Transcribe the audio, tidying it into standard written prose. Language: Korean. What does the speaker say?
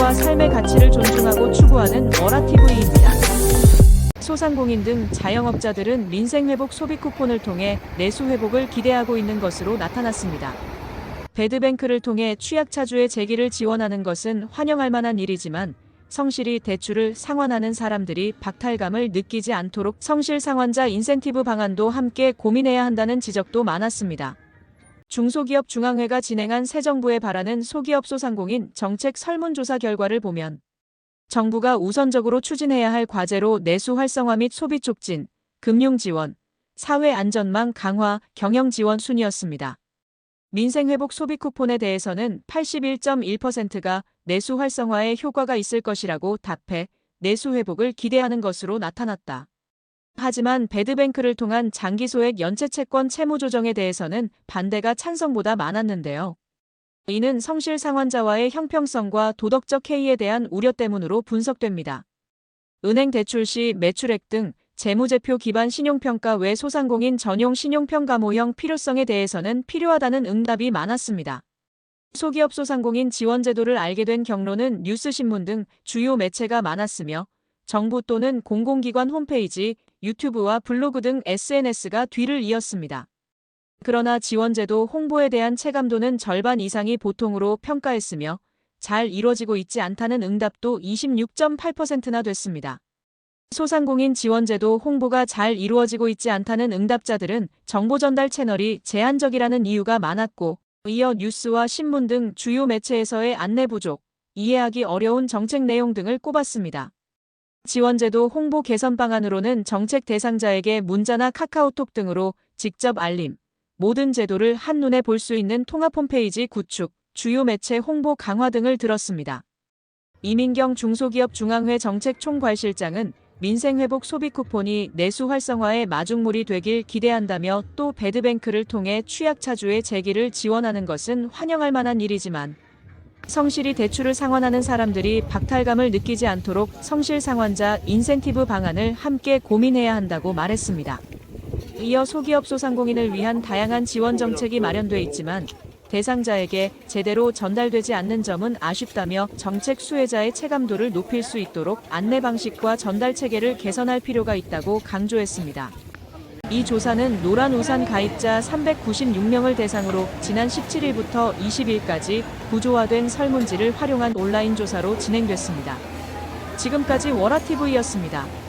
인권과 삶의 가치를 존중하고 추구하는 워라TV입니다. 소상공인 등 자영업자들은 민생회복 소비 쿠폰을 통해 내수 회복을 기대하고 있는 것으로 나타났습니다. 배드뱅크를 통해 취약차주의 재기를 지원하는 것은 환영할 만한 일이지만 성실히 대출을 상환하는 사람들이 박탈감을 느끼지 않도록 성실 상환자 인센티브 방안도 함께 고민해야 한다는 지적도 많았습니다. 중소기업 중앙회가 진행한 새 정부에 바라는 소기업 소상공인 정책 설문조사 결과를 보면 정부가 우선적으로 추진해야 할 과제로 내수 활성화 및 소비 촉진, 금융 지원, 사회 안전망 강화, 경영 지원 순이었습니다. 민생회복 소비 쿠폰에 대해서는 81.1%가 내수 활성화에 효과가 있을 것이라고 답해 내수 회복을 기대하는 것으로 나타났다. 하지만 배드뱅크를 통한 장기소액 연체채권 채무 조정에 대해서는 반대가 찬성보다 많았는데요. 이는 성실 상환자와의 형평성과 도덕적 해이에 대한 우려 때문으로 분석됩니다. 은행 대출 시 매출액 등 재무제표 기반 신용평가 외 소상공인 전용 신용평가 모형 필요성에 대해서는 필요하다는 응답이 많았습니다. 소기업 소상공인 지원 제도를 알게 된 경로는 뉴스신문 등 주요 매체가 많았으며 정부 또는 공공기관 홈페이지, 유튜브와 블로그 등 SNS가 뒤를 이었습니다. 그러나 지원제도 홍보에 대한 체감도는 절반 이상이 보통으로 평가했으며 잘 이루어지고 있지 않다는 응답도 26.8%나 됐습니다. 소상공인 지원제도 홍보가 잘 이루어지고 있지 않다는 응답자들은 정보 전달 채널이 제한적이라는 이유가 많았고, 이어 뉴스와 신문 등 주요 매체에서의 안내 부족, 이해하기 어려운 정책 내용 등을 꼽았습니다. 지원제도 홍보 개선 방안으로는 정책 대상자에게 문자나 카카오톡 등으로 직접 알림, 모든 제도를 한눈에 볼 수 있는 통합 홈페이지 구축, 주요 매체 홍보 강화 등을 들었습니다. 이민경 중소기업 중앙회 정책총괄실장은 민생회복 소비 쿠폰이 내수 활성화의 마중물이 되길 기대한다며 또 배드뱅크를 통해 취약차주의 재기를 지원하는 것은 환영할 만한 일이지만 성실히 대출을 상환하는 사람들이 박탈감을 느끼지 않도록 성실 상환자 인센티브 방안을 함께 고민해야 한다고 말했습니다. 이어 소기업 소상공인을 위한 다양한 지원 정책이 마련돼 있지만 대상자에게 제대로 전달되지 않는 점은 아쉽다며 정책 수혜자의 체감도를 높일 수 있도록 안내 방식과 전달 체계를 개선할 필요가 있다고 강조했습니다. 이 조사는 노란우산 가입자 396명을 대상으로 지난 17일부터 20일까지 구조화된 설문지를 활용한 온라인 조사로 진행됐습니다. 지금까지 워라TV였습니다.